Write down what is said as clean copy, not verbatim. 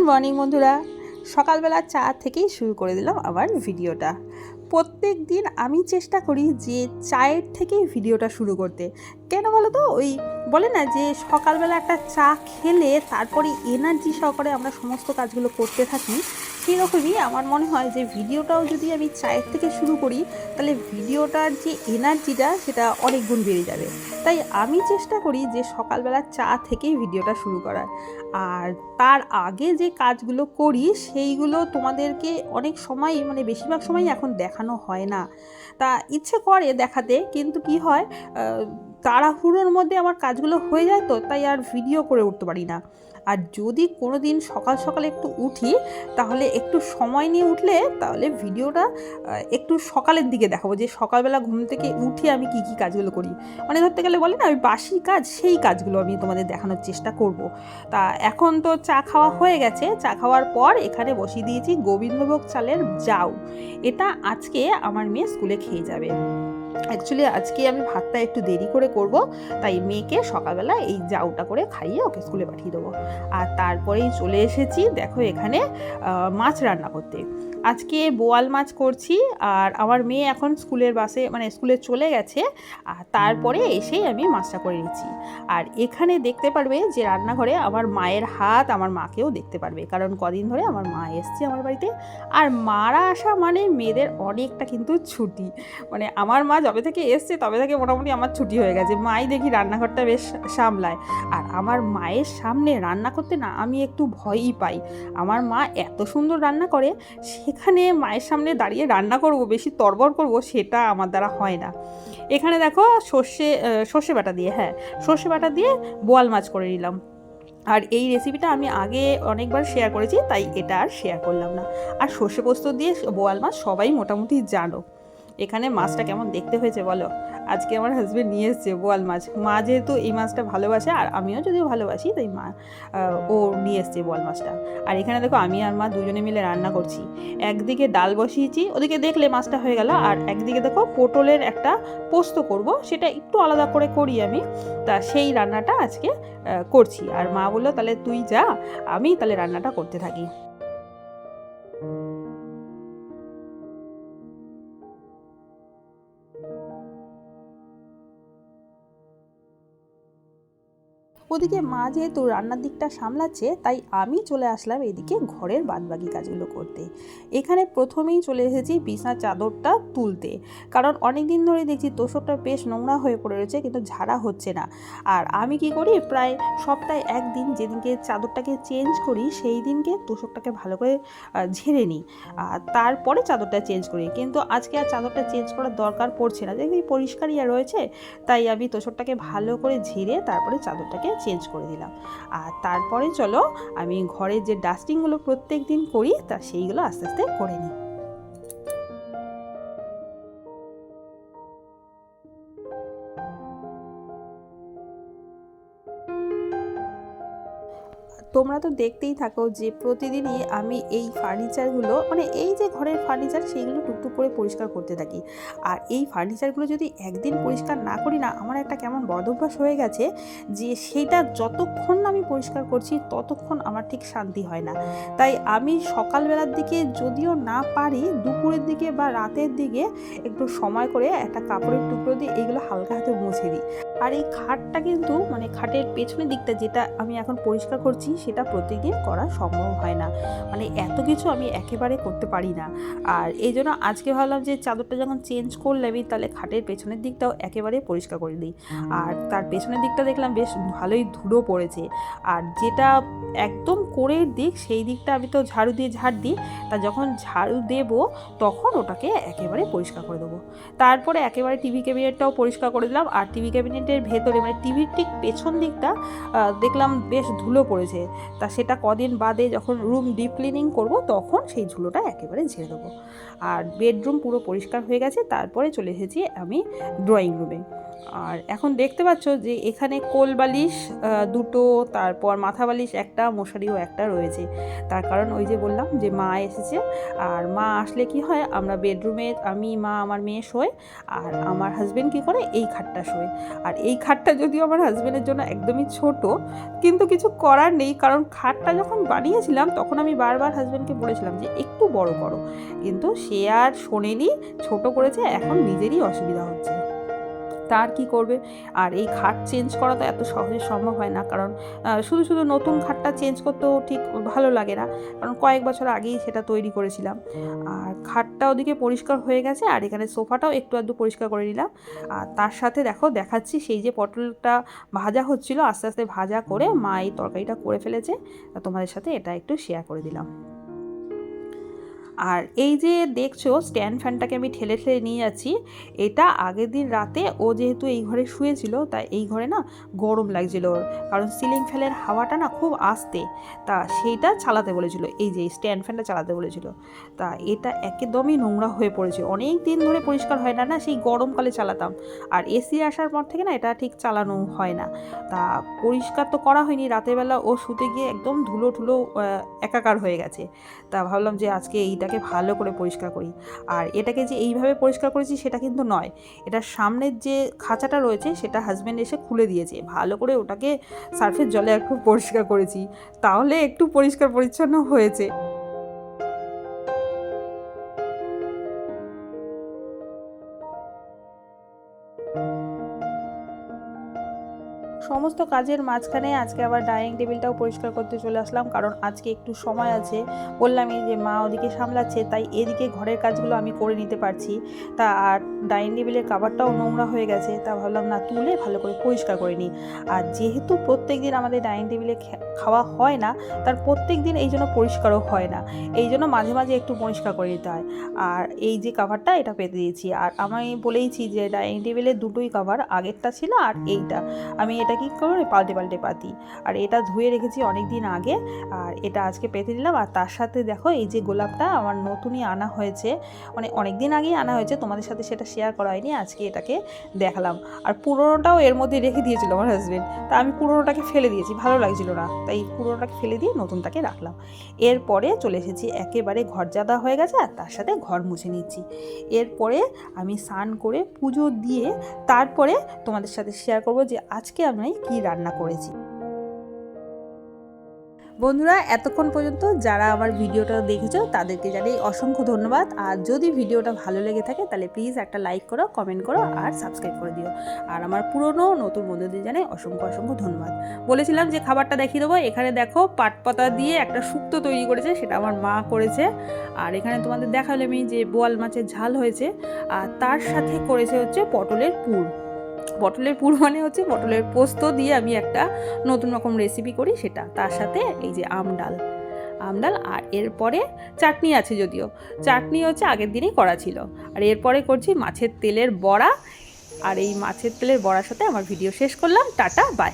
Morning বন্ধুরা, সকালবেলা চা থেকেই শুরু করে দিলাম আমার ভিডিওটা। প্রত্যেক দিন আমি চেষ্টা করি যে চায়ের থেকেই ভিডিওটা শুরু করতে। কেন বলো তো, ওই বলে না যে সকালবেলা একটা চা খেলে তারপরে এনার্জি সহকারে আমরা সমস্ত কাজগুলো করতে থাকি, সেরকমই আমার মনে হয় যে ভিডিওটাও যদি আমি চায়ের থেকে শুরু করি তাহলে ভিডিওটার যে এনার্জিটা সেটা অনেক গুণ বেড়ে যাবে। তাই আমি চেষ্টা করি যে সকালবেলা চা থেকেই ভিডিওটা শুরু করার। আর তার আগে যে কাজগুলো করি সেইগুলো তোমাদেরকে অনেক সময়, মানে বেশিরভাগ সময় এখন দেখানো হয় না। তা ইচ্ছে করে দেখাতে, কিন্তু কি হয়, তাড়াহুড়োর মধ্যে আমার কাজগুলো হয়ে যায়, তো তাই আর ভিডিও করে উঠতে পারি না। আর যদি কোনো দিন সকাল সকালে একটু উঠি, তাহলে একটু সময় নিয়ে উঠলে তাহলে ভিডিওটা একটু সকালের দিকে দেখাবো, যে সকালবেলা ঘুম থেকে উঠে আমি কী কী কাজগুলো করি। মানে ধরতে গেলে বলে না ওই বাসি কাজ, সেই কাজগুলো আমি তোমাদের দেখানোর চেষ্টা করব। তা এখন তো চা খাওয়া হয়ে গেছে। চা খাওয়ার পর এখানে বসিয়ে দিয়েছি গোবিন্দভোগ চালের জাউ। এটা আজকে আমার মেয়ে স্কুলে খেয়ে যাবে। অ্যাকচুয়ালি আজকে আমি ভাতটা একটু দেরি করে করব, তাই মেয়েকে সকালবেলা এই জাউটা করে খাইয়ে ওকে স্কুলে পাঠিয়ে দেবো। আর তারপরেই চলে এসেছি দেখো এখানে মাছ রান্না করতে। আজকে বোয়াল মাছ করছি। আর আমার মেয়ে এখন স্কুলের বাসে, মানে স্কুলে চলে গেছে, আর তারপরে এসেই আমি মাছটা করে নিচ্ছি। আর এখানে দেখতে পারবে যে রান্নাঘরে আমার মায়ের হাত, আমার মাকেও দেখতে পারবে, কারণ কদিন ধরে আমার মা এসছে আমার বাড়িতে। আর মারা আসা মানে মেয়েদের অনেকটা কিন্তু ছুটি। মানে আমার মা যবে থেকে এসছে তবে থেকে মোটামুটি আমার ছুটি হয়ে গেছে। মাই দেখি রান্নাঘরটা বেশ সামলায়। আর আমার মায়ের সামনে রান্না করতে না আমি একটু ভয়ই পাই। আমার মা এত সুন্দর রান্না করে, সেখানে মায়ের সামনে দাঁড়িয়ে রান্না করব, বেশি তরবর করব, সেটা আমার দ্বারা হয় না। এখানে দেখো সর্ষে বাটা দিয়ে, সর্ষে বাটা দিয়ে বোয়াল মাছ করে নিলাম। আর এই রেসিপিটা আমি আগে অনেকবার শেয়ার করেছি, তাই এটা আর শেয়ার করলাম না। আর সর্ষে পোস্ত দিয়ে বোয়াল মাছ সবাই মোটামুটি জানো। এখানে মাছটা কেমন দেখতে হয়েছে বলো। আজকে আমার হাজবেন্ড নিয়ে এসছে বোয়াল মাছ। মা যেহেতু এই মাছটা ভালোবাসে, আর আমিও যদিও ভালোবাসি, তাই মা ও নিয়ে এসছে বোয়াল মাছটা। আর এখানে দেখো আমি আর মা দুজনে মিলে রান্না করছি। একদিকে ডাল বসিয়েছি, ওদিকে দেখলে মাছটা হয়ে গেল। আর একদিকে দেখো পটলের একটা পোস্ত করব, সেটা একটু আলাদা করে করি আমি। তা সেই রান্নাটা আজকে করছি। আর মা বললো তাহলে তুই যা, আমি তাহলে রান্নাটা করতে থাকি। ওদিকে মা যেহেতু রান্নার দিকটা সামলাচ্ছে, তাই আমি চলে আসলাম এদিকে ঘরের বাদবাকি কাজগুলো করতে। এখানে প্রথমেই চলে এসেছি বিছানার চাদরটা তুলতে, কারণ অনেক দিন ধরে দেখছি তোষকটা বেশ নোংরা হয়ে পড়ে রয়েছে, কিন্তু ঝাড়া হচ্ছে না। আর আমি কি করি, প্রায় সপ্তাহে একদিন যেদিনকে চাদরটাকে চেঞ্জ করি সেই দিনকে তোষকটাকে ভালো করে ঝেড়ে নিই, আর তারপরে চাদরটা চেঞ্জ করি। কিন্তু আজকে আর চাদরটা চেঞ্জ করার দরকার পড়ছে না, দেখি পরিষ্কারই রয়েছে। তাই আমি তোষকটাকে ভালো করে ঝেড়ে তারপরে চাদরটাকে চেঞ্জ করে দিলাম। আর তারপরে চলো আমি ঘরের যে ডাস্টিংগুলো প্রত্যেক দিন করি তা সেইগুলো আস্তে আস্তে করে নিই। তোমরা তো দেখতেই থাকো যে প্রতিদিনই আমি এই ফার্নিচারগুলো, মানে এই যে ঘরের ফার্নিচার, সেইগুলো টুকটুক করে পরিষ্কার করতে থাকি। আর এই ফার্নিচারগুলো যদি একদিন পরিষ্কার না করি না, আমার একটা কেমন বদভ্যাস হয়ে গেছে যে সেইটা যতক্ষণ না আমি পরিষ্কার করছি ততক্ষণ আমার ঠিক শান্তি হয় না। তাই আমি সকালবেলার দিকে যদিও না পারি, দুপুরের দিকে বা রাতের দিকে একটু সময় করে একটা কাপড়ের টুকরো দিয়ে এইগুলো হালকা হাতে মুছে দিই। আর এই খাটটা কিন্তু, মানে খাটের পেছনের দিকটা যেটা আমি এখন পরিষ্কার করছি, সেটা প্রতিদিন করা সম্ভব হয় না। মানে এত কিছু আমি একেবারে করতে পারি না। আর এই জন্য আজকে ভাবলাম যে চাদরটা যখন চেঞ্জ করলামই, তাহলে খাটের পেছনের দিকটাও একেবারে পরিষ্কার করে দিই। আর তার পেছনের দিকটা দেখলাম বেশ ভালোই ধুলো পড়েছে। আর যেটা একদম কোণের দিক, সেই দিকটা আমি তো ঝাড়ু দিয়ে ঝাড় দিই। তা যখন ঝাড়ু দেবো তখন ওটাকে একেবারে পরিষ্কার করে দেবো। তারপরে একেবারে টিভি ক্যাবিনেটটাও পরিষ্কার করে দিলাম। আর টিভি ক্যাবিনেটের ভেতরে, মানে টিভির ঠিক পেছন দিকটা দেখলাম বেশ ধুলো পড়েছে। তা সেটা কদিন বাদে যখন রুম ডিপ ক্লিনিং করব তখন সেই ধুলোটা একেবারে ঝেড়ে দেবো। আর বেডরুম পুরো পরিষ্কার হয়ে গেছে। তারপরে চলে এসেছি আমি ড্রয়িং রুমে। আর এখন দেখতে পাচ্ছ যে এখানে কোল বালিশ দুটো, তারপর মাথা বালিশ একটা, মশারিও একটা রয়েছে। তার কারণ ওই যে বললাম যে মা এসেছে, আর মা আসলে কি হয়, আমরা বেডরুমে আমি, মা, আমার মেয়ে শোয়, আর আমার হাজব্যান্ড কী করে এই খাটটা শোয়। আর এই খাটটা যদিও আমার হাজব্যান্ডের জন্য একদমই ছোট, কিন্তু কিছু করার নেই, কারণ খাটটা যখন বানিয়েছিলাম তখন আমি বারবার হাজব্যান্ডকে বলেছিলাম যে একটু বড় করো, কিন্তু সে আর শোনেনি, ছোট করেছে। এখন নিজেরই অসুবিধা হচ্ছে, তার কি করবে। আর এই খাট চেঞ্জ করা তো এত সহজে সম্ভব হয় না, কারণ শুধু শুধু নতুন খাটটা চেঞ্জ করতেও ঠিক ভালো লাগে না, কারণ কয়েক বছর আগেই সেটা তৈরি করেছিলাম। আর খাটটা ওদিকে পরিষ্কার হয়ে গেছে, আর এখানে সোফাটাও একটু আধটু পরিষ্কার করে নিলাম। আর তার সাথে দেখো দেখাচ্ছি, সেই যে পটলটা ভাজা হচ্ছিল, আস্তে আস্তে ভাজা করে মা এই তরকারিটা করে ফেলেছে, তোমাদের সাথে এটা একটু শেয়ার করে দিলাম। আর এই যে দেখছো স্ট্যান্ড ফ্যানটাকে আমি ঠেলে ঠেলে নিয়ে যাচ্ছি, এটা আগের দিন রাতে ও যেহেতু এই ঘরে শুয়েছিল, তাই এই ঘরে না গরম লাগছিল ওর, কারণ সিলিং ফ্যানের হাওয়াটা না খুব আস্তে, তা সেইটা চালাতে বলেছিল, এই যে স্ট্যান্ড ফ্যানটা চালাতে বলেছিল। তা এটা একদমই নোংরা হয়ে পড়েছে, অনেক দিন ধরে পরিষ্কার হয় না, সেই গরমকালে চালাতাম, আর এসি আসার পর থেকে না এটা ঠিক চালানো হয় না। তা পরিষ্কার তো করা হয়নি, রাতেরবেলা ও শুতে গিয়ে একদম ধুলো ধুলো একাকার হয়ে গেছে। তা ভাবলাম যে আজকে এইটাকে ভালো করে পরিষ্কার করি। আর এটাকে যে এইভাবে পরিষ্কার করেছি সেটা কিন্তু নয়, এটার সামনের যে খাঁচাটা রয়েছে সেটা হাজব্যান্ড এসে খুলে দিয়েছে, ভালো করে ওটাকে সার্ফের জলে একটু পরিষ্কার করেছি, তাহলে একটু পরিষ্কার পরিচ্ছন্ন হয়েছে। সমস্ত কাজের মাঝখানে আজকে আবার ডাইনিং টেবিলটাও পরিষ্কার করতে চলে আসলাম, কারণ আজকে একটু সময় আছে, বললামই যে মা ওদিকে সামলাচ্ছে, তাই এদিকে ঘরের কাজগুলো আমি করে নিতে পারছি। তা আর ডাইনিং টেবিলের কাভারটাও নোংরা হয়ে গেছে, তা ভাবলাম না তুলে ভালো করে পরিষ্কার করে নিই। আর যেহেতু প্রত্যেক দিন আমাদের ডাইনিং টেবিলে খাওয়া হয় না, তার প্রত্যেক দিন এই জন্য পরিষ্কারও হয় না, এই জন্য মাঝে মাঝে একটু পরিষ্কার করে দিতে হয়। আর এই যে কাভারটা এটা পেতে দিয়েছি, আর আমি বলেইছি যে ডাইনিং টেবিলের দুটোই কাভার, আগেরটা ছিল আর এইটা, আমি এটা কি করে পাল্টে পাল্টে পাতি। আর এটা ধুয়ে রেখেছি অনেক দিন আগে, আর এটা আজকে পেতে দিলাম। আর তার সাথে দেখো এই যে গোলাপটা আমার নতুনই আনা হয়েছে, মানে অনেক দিন আগেই আনা হয়েছে, তোমাদের সাথে সেটা শেয়ার করা হয়নি, আজকে এটাকে দেখালাম। আর পুরোনোটাও এর মধ্যে রেখে দিয়েছিল আমার হাজবেন্ড, তা আমি পুরোনোটাকে ফেলে দিয়েছি, ভালো লাগছিল না, তাই পুরোনোটাকে ফেলে দিয়ে নতুনটাকে রাখলাম। এরপরে চলে এসেছি, একেবারে ঘর জাদা হয়ে গেছে, আর তার সাথে ঘর মুছে নিচ্ছি। এরপরে আমি স্নান করে পুজো দিয়ে তারপরে তোমাদের সাথে শেয়ার করব যে আজকে আমি কি রান্না করেছি। বন্ধুরা, এতক্ষণ পর্যন্ত যারা আমার ভিডিওটা দেখেছো তাদেরকে জানাই অসংখ্য ধন্যবাদ। আর যদি ভিডিওটা ভালো লেগে থাকে তাহলে প্লিজ একটা লাইক করো, কমেন্ট করো, আর সাবস্ক্রাইব করে দিও। আর আমার পুরনো নতুন বন্ধুদের জানাই অসংখ্য অসংখ্য ধন্যবাদ। বলেছিলাম যে খাবারটা দেখিয়ে দেবো, এখানে দেখো পাট পাতা দিয়ে একটা শুক্তো তৈরি করেছে, সেটা আমার মা করেছে। আর এখানে তোমাদের দেখালাম যে বোয়াল মাছের ঝাল হয়েছে, আর তার সাথে করেছে হচ্ছে পটলের পুর। পটলের পুর মানে হচ্ছে পটলের পোস্ত দিয়ে আমি একটা নতুন রকম রেসিপি করি সেটা, তার সাথে এই যে আমডাল। আর এরপরে চাটনি আছে, যদিও চাটনি হচ্ছে আগের দিনই করা ছিল। আর এরপরে করছি মাছের তেলের বড়া, আর এই মাছের তেলের বড়ার সাথে আমার ভিডিও শেষ করলাম। Ta-ta, by.